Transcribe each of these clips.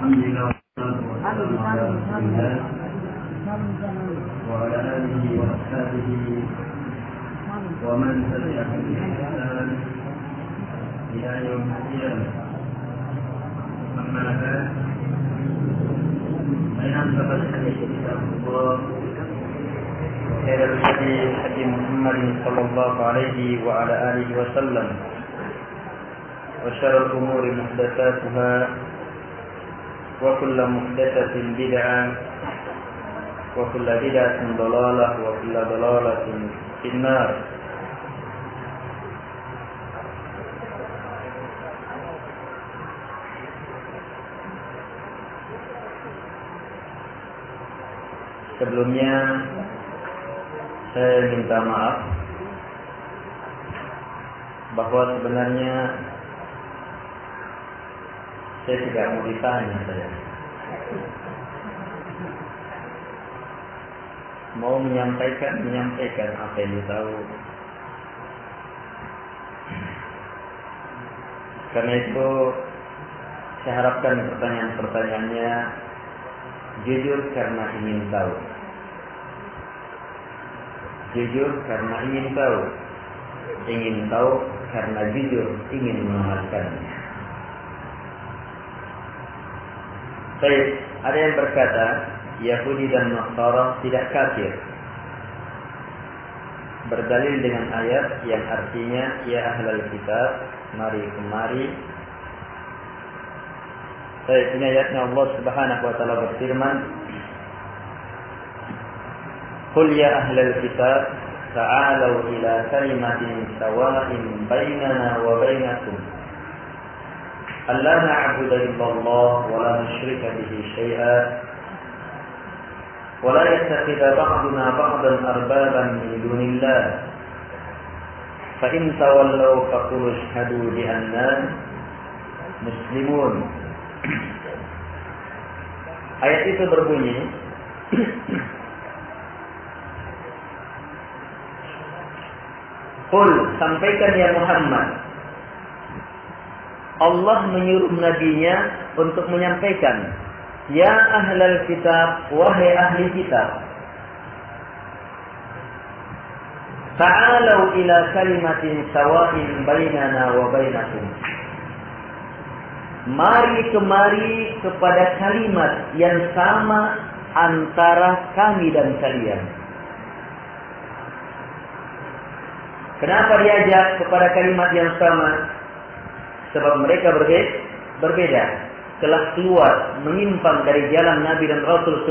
الحمد لله والصلاة والسلام على رسول الله وعلى آله وأصحابه ومن تبعهم بإحسان إلى يوم القيامة. أما بعد فإن أصدق الحديث كتاب الله وخير الهدي هدي محمد صلى الله عليه وعلى آله وسلم وشر الأمور محدثاتها وكل محدثة بدعة وكل بدعة ضلالة وكل ضلالة في النار. Sebelumnya saya minta maaf bahwa sebenarnya saya tidak mau ditanya saya. Mau menyampaikan apa yang tahu. Karena itu saya harapkan pertanyaan-pertanyaannya jujur karena ingin tahu. Jujur karena ingin tahu. Ingin tahu karena jujur ingin mengamalkannya. Baik, ada yang berkata Yahudi dan Nasara tidak kafir, berdalil dengan ayat yang artinya ya ahlal kitab mari kemari. Baik, ini ayatnya Allah Subhanahu wa taala berfirman, "Qul ya ahlal kitab ta'alu ila kalimatin sawa'in bainana wa bainakum alla na'budu illallah wa la nusyrika bihi syai'an wa la yattakhidha ba'duna ba'dan arbaban min dunillah fa in tawallaw faqulu ashhadu bi anna muslimun." Ayat itu berbunyi, Qul, sampaikan ya Muhammad, Allah menyuruh nabinya untuk menyampaikan, ya ahlal kitab, wahai ahli kitab, ta'alau ila kalimatin sawa'in bainana wa bainakum. Mari kemari kepada kalimat yang sama antara kami dan kalian. Kenapa diajak kepada kalimat yang sama? Sebab mereka berbeda. Telah keluar, menyimpang dari jalan Nabi dan Rasul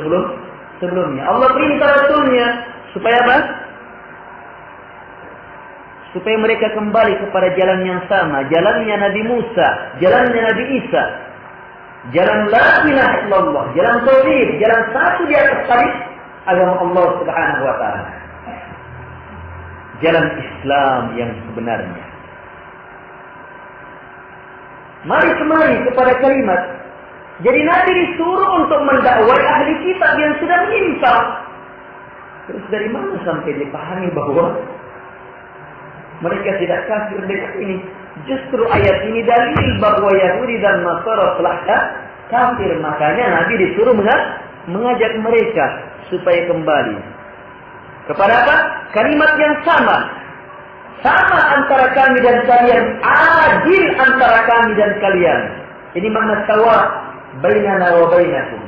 sebelumnya. Allah perintah Rasulnya supaya apa? Supaya mereka kembali kepada jalan yang sama. Jalannya Nabi Musa, jalannya Nabi Isa. Jalan la ilaha illallah, jalan tauhid, jalan satu di atas tauhid agama Allah Subhanahu wa taala. Jalan Islam yang sebenarnya. Mari kemari kepada kalimat. Jadi Nabi disuruh untuk mendakwai ahli kitab yang sudah menyimpang. Terus dari mana sampai dipahami bahwa mereka tidak kafir dengan ini? Justru ayat ini dalil bahwa Yahudi dan Nasara telah kafir. Makanya Nabi disuruh mengajak mereka supaya kembali kepada apa? Kalimat yang sama. Sama antara kami dan kalian. Adil antara kami dan kalian. Ini makna sawa bainana wa bainakum.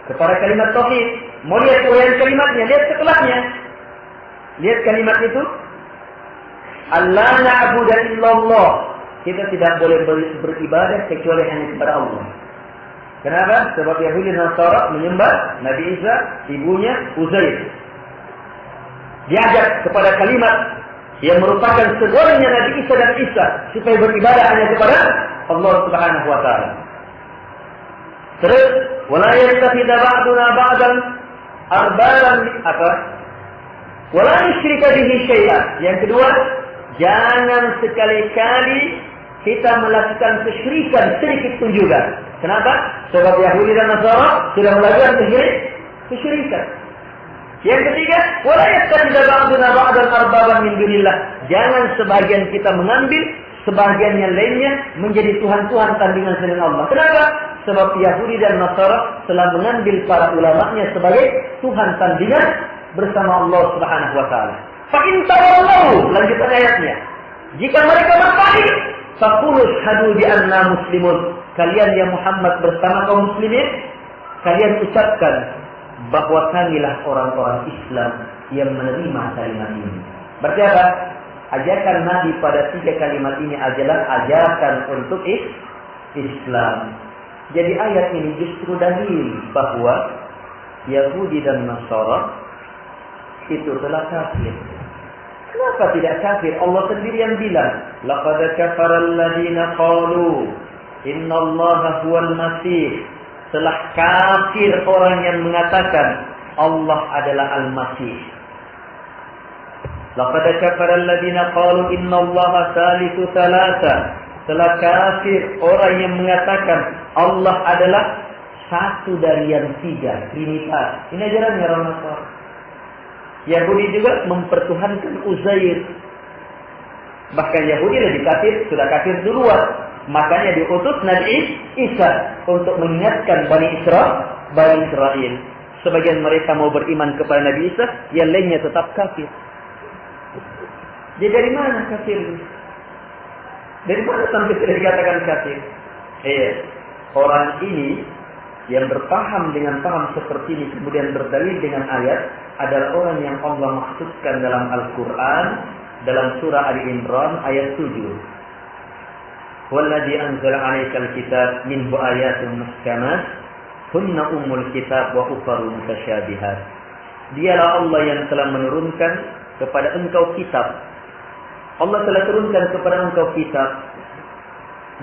Kepada kalimat tauhid. Mau lihat uraian kalimatnya, lihat setelahnya. Lihat kalimat itu. Allah na'budu illallah. Kita tidak boleh beribadah kecuali hanya kepada Allah. Kenapa? Sebab Yahudi dan Nasara menyembah Nabi Isa, ibunya Uzair. Diajak kepada kalimat yang merupakan segornya Nabi Isa dan Isa supaya beribadah hanya kepada Allah Subhanahu wa taala. Terus, wala yattakhidha ba'duna ba'dan arbaban apa? Wala nusyrika bihi syai'an. Yang kedua, jangan sekali-kali kita melakukan kesyirikan sedikit pun juga. Kenapa? Sebab Yahudi dan Nasara sudah melakukan kesyirikan. Yang ketiga, wala yattakhidha ba'duna ba'dan arbaban min dunillah. Jangan sebagian kita mengambil sebagian yang lainnya menjadi tuhan-tuhan tandingan selain Allah. Kenapa? Sebab Yahudi dan Nasara telah mengambil para ulamanya sebagai Tuhan tandingan bersama Allah Subhanahu wa taala. Fa in tawallau, lanjutan ayatnya. Jika mereka berpaling, faqulu syahadu bi anna muslimun. Kalian ya Muhammad bersama kaum muslimin, kalian ucapkan bahwa kamilah orang-orang Islam yang menerima kalimat ini. Berarti apa? Ajakan Nabi pada 3 kalimat ini adalah ajakan untuk Islam. Jadi ayat ini justru dalil bahwa Yahudi dan Nasara itu telah kafir. Kenapa tidak kafir? Allah sendiri yang bilang, laqad kafara alladziina qalu innallaha huwal masih. Telah kafir orang yang mengatakan Allah adalah Al-Masih. Laqad kafara alladziina qalu innallaha salisu thalatha. Telah kafir orang yang mengatakan Allah adalah satu dari yang 3, Trinitas. Ini ajarannya orang Nasrani. Yahudi juga mempertuhankan Uzair. Bahkan Yahudi lebih kafir, sudah kafir duluan. Makanya diutus Nabi Isa untuk mengingatkan Bani Israel. Sebagian mereka mau beriman kepada Nabi Isa, yang lainnya tetap kafir. Jadi dari mana kafir? Dari mana sampai tidak dikatakan kafir? Orang ini yang berpaham dengan paham seperti ini kemudian berdalil dengan ayat adalah orang yang Allah maksudkan dalam Al-Quran dalam surah Ali Imran ayat 7. Walladzi anzala 'alaikal kitab minhu ayatun muhkamat hunna ummul kitab wa ukharu mutasyabihat. Dialah Allah yang telah menurunkan kepada engkau kitab. Allah telah turunkan kepada engkau kitab.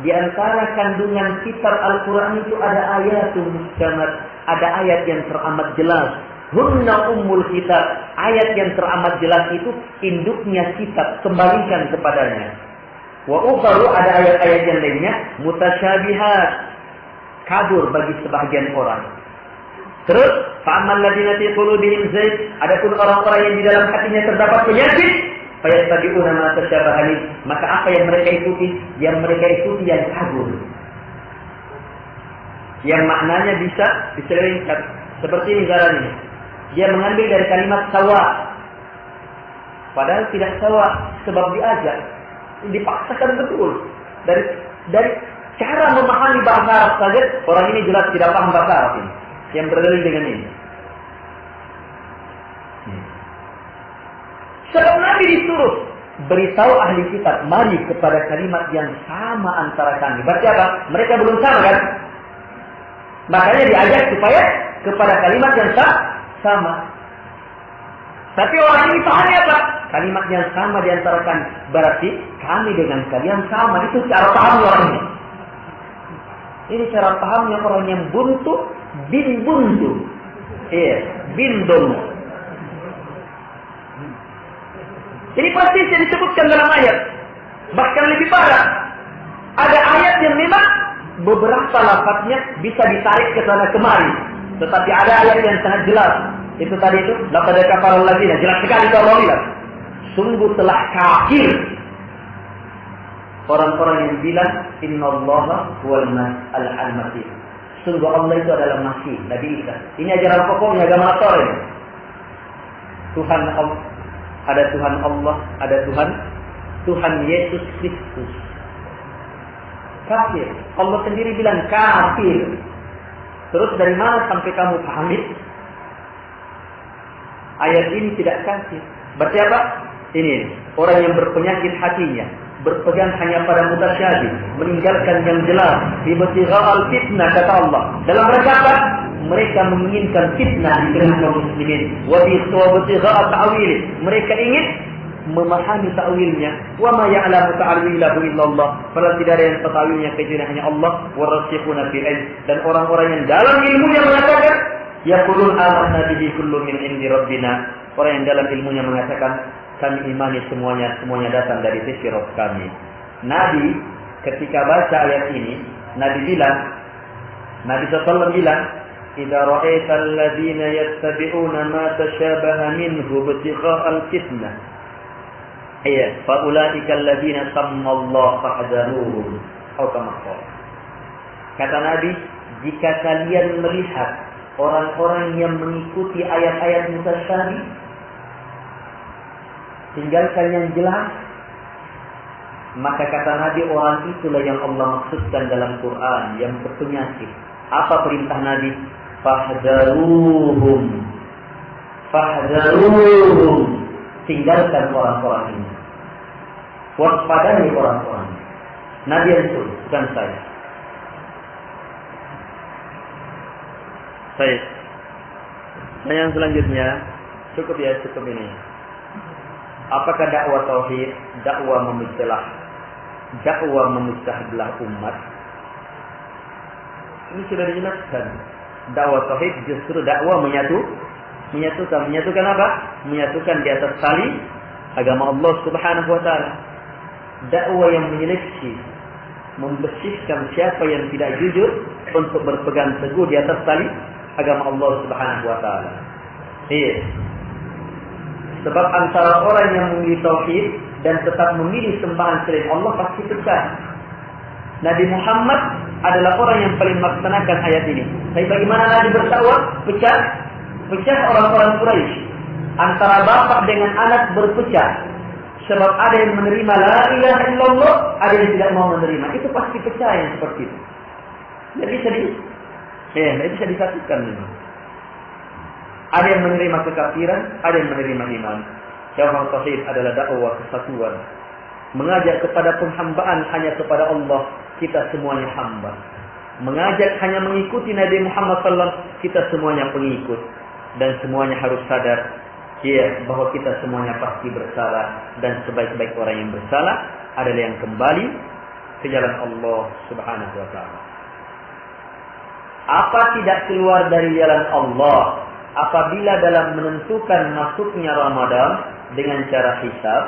Di antara kandungan kitab Al-Quran itu ada ayatun muhkamat, ada ayat yang teramat jelas. Hunna ummul kitab, ayat yang teramat jelas itu induknya kitab, kembalikan kepadanya. Wa ukharu, ada ayat-ayat yang lainnya mutasyabihat, kabur bagi sebahagian orang. Terus, fa'amal ladina fi qulubihim zayg, adapun orang-orang yang di dalam hatinya terdapat penyakit, fayattabi'una ma tasyabaha min, maka apa yang mereka ikuti? Yang mereka ikuti yang kabur. Yang maknanya bisa diselewengkan. Seperti misalnya, dia mengambil dari kalimat sawa. Padahal tidak sawa, sebab diajak. Dipaksakan betul. Dari cara memahami bahasa Arab saja, orang ini jelas tidak paham bahasa Arab ini. Yang berdalil dengan ini. Sebab Nabi disuruh beritahu ahli kitab, mari kepada kalimat yang sama antara kami. Berarti apa? Mereka belum sama kan? Makanya diajak supaya kepada kalimat yang sama. Tapi orang ini pahamnya apa? Kalimat yang sama di antara kami. Berarti kami dengan kalian sama. Itu cara paham orang ini. Ini cara pahamnya orang yang buntu bin buntu. Bin dono. Ini pasti yang disebutkan dalam ayat. Bahkan lebih parah. Ada ayat yang memang beberapa lafaznya bisa ditarik ke sana kemari. Tetapi ada ayat yang sangat jelas. Itu tadi itu. Laqad kafara alladziina. Jelas sekali itu Allah bilang. Sungguh telah kafir orang-orang yang bilang innallaha huwal masih. Sungguh Allah itu adalah Masih, Nabi Isa. Ini ajaran pokoknya agama Nasrani. Tuhan Allah. Ada Tuhan Allah, ada Tuhan Yesus Kristus. Kafir. Allah sendiri bilang kafir. Terus dari mana sampai kamu pahami? Ayat ini tidak kafir. Berarti apa? Ini orang yang berpenyakit hatinya, berpegang hanya pada mutasyabih, meninggalkan yang jelas. Ibtigha'al fitnah kata Allah. Dalam rangka apa? Mereka menginginkan fitnah di tengah kaum muslimin. Wa ibtigha'a ta'wil. Mereka ingin memahami ta'wilnya. Wa ma ya'lamu ta'wilahu illallah. Padahal tidak ada yang ta'wilnya kecuali hanya Allah. Warasikhuna fil ilm. Dan orang-orang yang dalam ilmunya mengatakan yaqulun amanna bihi kullu min indi rabbina. Orang yang dalam ilmunya mengatakan kami imani semuanya datang dari sisi Rabb kami. Nabi ketika baca ayat ini, Nabi SAW bilang, "Idza ra'aita alladziina yattabi'una ma tashabaha minhu ibtigha'al fitnah." Fa ulaika alladziina samma Allah fahdharuhum. Kata Nabi, jika kalian melihat orang-orang yang mengikuti ayat-ayat mutasyabih, tinggalkan yang jelas, maka kata Nabi, orang itulah yang Allah maksudkan dalam Quran, yang berpenyakit. Apa perintah Nabi? Fahdharuhum. Fahdharuhum. Tinggalkan orang-orang ini. Waspadai orang-orang. Nabi yang suruh, bukan saya. Baik. Yang selanjutnya, cukup ini. Apakah dakwah tauhid, dakwah memecah belah umat? Ini sudah dijelaskan. Dakwah tauhid justru dakwah menyatukan apa? Menyatukan di atas tali agama Allah Subhanahu wa taala. Dakwah yang menyeleksi, membersihkan siapa yang tidak jujur untuk berpegang teguh di atas tali agama Allah Subhanahu wa taala. Iya. Sebab antara orang yang memilih tauhid dan tetap memilih sembahan selain Allah pasti pecah. Nabi Muhammad adalah orang yang paling melaksanakan ayat ini. Tapi bagaimana Nabi berdakwah? Pecah orang-orang Quraisy. Antara bapak dengan anak berpecah. Sebab ada yang menerima la ilaha illallah, ada yang tidak mau menerima. Itu pasti pecah yang seperti itu. Jadi bisa disatukan memang. Ada yang menerima kekafiran, ada yang menerima iman. Dakwah tauhid adalah dakwah kesatuan. Mengajak kepada penghambaan hanya kepada Allah, kita semuanya hamba. Mengajak hanya mengikuti Nabi Muhammad SAW, kita semuanya pengikut. Dan semuanya harus sadar, bahwa kita semuanya pasti bersalah. Dan sebaik-baik orang yang bersalah adalah yang kembali ke jalan Allah Subhanahu wa ta'ala. Apa tidak keluar dari jalan Allah apabila dalam menentukan masuknya Ramadan dengan cara hisab?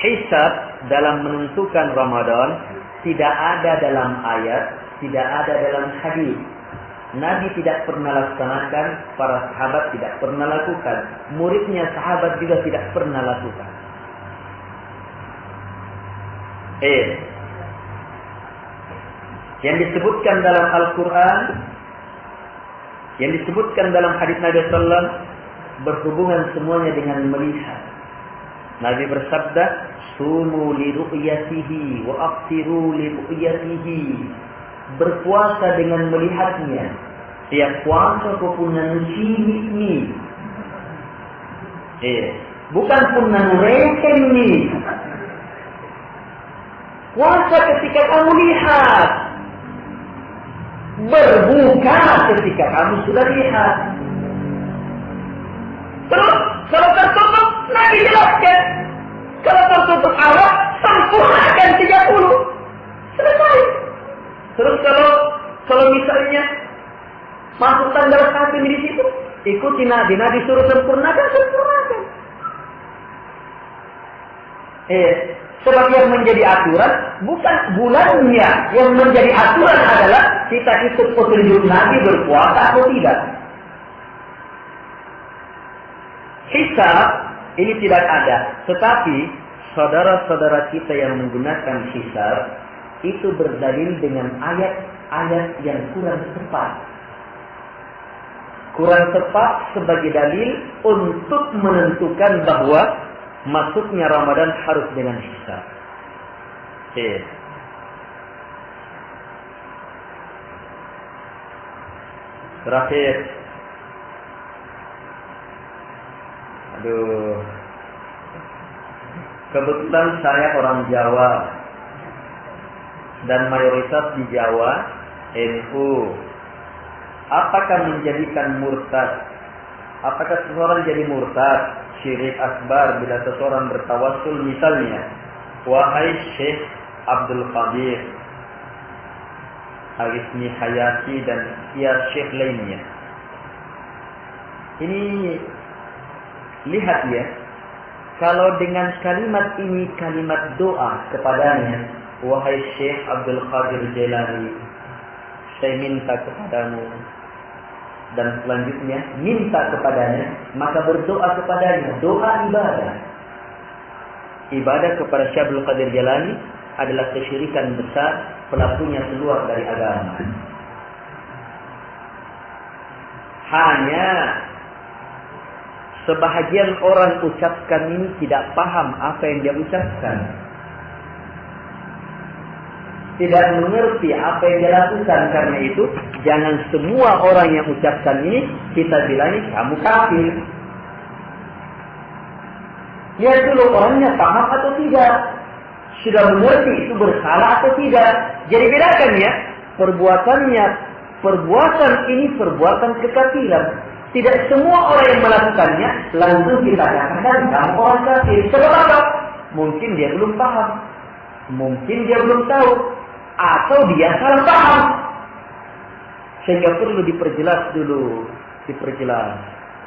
Hisab dalam menentukan Ramadan tidak ada dalam ayat, tidak ada dalam hadis. Nabi tidak pernah laksanakan, para sahabat tidak pernah lakukan, muridnya sahabat juga tidak pernah lakukan. Yang disebutkan dalam Al-Quran, yang disebutkan dalam hadis Nabi SAW, berhubungan semuanya dengan melihat. Nabi bersabda, sumu li ru'yatihi wa aftiru li ru'yatihi. Berpuasa dengan melihatnya. Tiap puasa kau punya nusi. Bukan punya nureken nih. Puasa ketika kamu lihat. Berbuka ketika kamu sudah lihat. Terus kalau tertutup, Nabi jelaskan. Kalau tertutup awal, sempurnakan 30. Selesai. Terus kalau misalnya masuk tanggal 1 di situ, ikuti Nabi. Nabi suruh sempurnakan. Sebab yang menjadi aturan bukan bulannya. Yang menjadi aturan adalah kita ikut petunjuk Nabi berpuasa atau tidak. Hisab ini tidak ada. Tetapi saudara-saudara kita yang menggunakan hisab itu berdalil dengan ayat-ayat yang kurang tepat. Kurang tepat sebagai dalil untuk menentukan bahwa masuknya Ramadan harus dengan hisab. Terakhir. Kebetulan saya orang Jawa. Dan mayoritas di Jawa NU. Apakah menjadikan murtad? Apakah seseorang jadi murtad, syirik akbar bila seseorang bertawassul misalnya, wahai Syekh Abdul Qadir, Arismi Hayati dan syekh lainnya. Ini lihat ya, kalau dengan kalimat ini kalimat doa kepadanya, wahai Syekh Abdul Qadir Jailani, saya minta kepadamu, dan selanjutnya minta kepadanya, maka berdoa kepadanya. Doa ibadah. Ibadah kepada Syekh Abdul Qadir Jailani adalah kesyirikan besar pelakunya keluar dari agama. Hanya sebahagian orang ucapkan ini tidak paham apa yang dia ucapkan. Tidak mengerti apa yang dia lakukan. Karena itu, jangan semua orang yang ucapkan ini kita bilang kamu kafir. Lihat dulu orangnya paham atau tidak. Sudah mengerti itu bersalah atau tidak. Jadi bedakan ya, perbuatan ini perbuatan kekafiran. Tidak semua orang yang melakukannya langsung kita katakan kamu orang kafir. Sebab apa? Mungkin dia belum paham, mungkin dia belum tahu, atau dia salah paham. Sehingga perlu diperjelas dulu, diperjelas.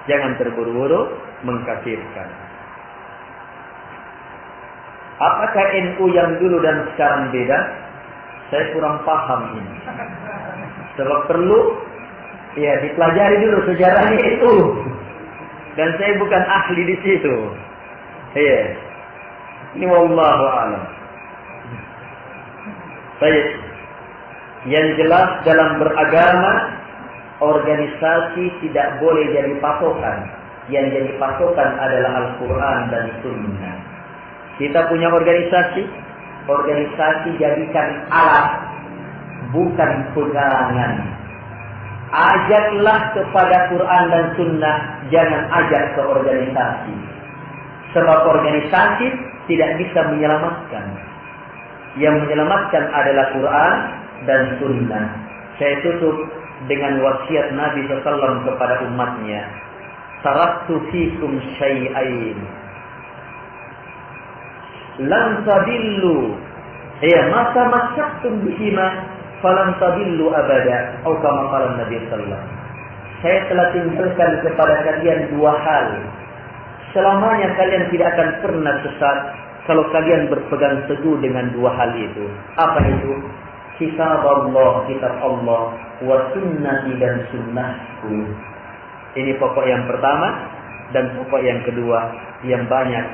Jangan terburu-buru mengkafirkan. Apakah NU yang dulu dan sekarang beda? Saya kurang paham ini. Sebab perlu ya dipelajari dulu sejarahnya itu. Dan saya bukan ahli di situ. Iya. Ini wallahu a'lam. Baik. Yang jelas dalam beragama, organisasi tidak boleh jadi patokan. Yang jadi patokan adalah Al-Quran dan Sunnah. Kita punya organisasi jadikan alat, bukan pegangan. Ajaklah kepada Quran dan Sunnah, jangan ajak ke organisasi. Sebab organisasi tidak bisa menyelamatkan. Yang menyelamatkan adalah Quran dan Sunnah. Saya tutup dengan wasiat Nabi SAW kepada umatnya. Taraktu fikum syai'ain lan tadillu masa masyaktum bihima falan tadillu abada, atau kama qala Nabi sallallahu. Saya telah tinggalkan kepada kalian dua hal, selamanya kalian tidak akan pernah sesat kalau kalian berpegang teguh dengan dua hal itu. Apa itu? Kitab Allah, wa sunnati dan sunnahku. Ini pokok yang pertama, dan pokok yang kedua yang banyak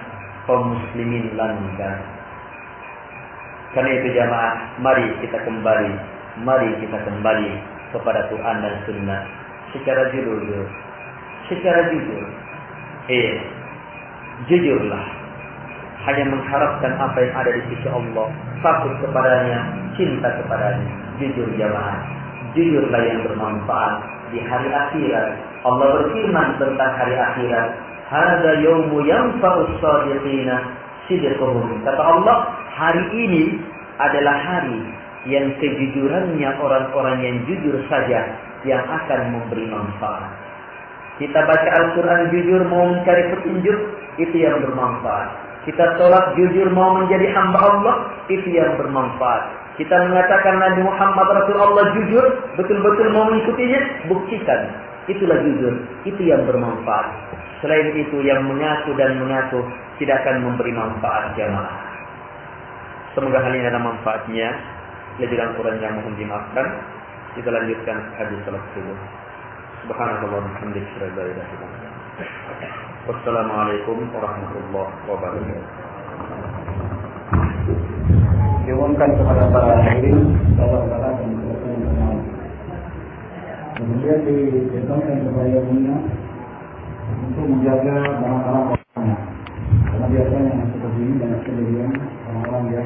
kaum muslimin langgar. Karena itu jamaah, mari kita kembali kepada Quran dan Sunnah secara jujur. Jujurlah. Hanya mengharapkan apa yang ada di sisi Allah, takut kepadanya, cinta kepadanya. Jujur jamaah. Jujurlah yang bermanfaat di hari akhirat. Allah berfirman tentang hari akhirat. Hadza yaumu yanfa'us shadiqina sidquhum. Kata Allah, hari ini adalah hari yang kejujurannya orang-orang yang jujur saja yang akan memberi manfaat. Kita baca Al-Quran jujur mau mencari petunjuk, itu yang bermanfaat. Kita sholat jujur mau menjadi hamba Allah, itu yang bermanfaat. Kita mengatakan Nabi Muhammad Rasulullah jujur, betul-betul mau mengikutinya, buktikan. Itulah jujur, itu yang bermanfaat. Selain itu yang mengaku tidak akan memberi manfaat jamaah. Semoga hal ini ada manfaatnya. Lebih kurang yang mohon dimaafkan. Kita lanjutkan hadis salat subuh. Subhanallah walhamdulillah. Wassalamualaikum warahmatullahi wabarakatuh. Diumumkan kepada para hadirin, saudara-saudara dan teman-teman. Kemudian ditetapkan supaya punya untuk menjaga barang-barang orangnya. Karena biasanya seperti ini banyak kejadian orang-orang yang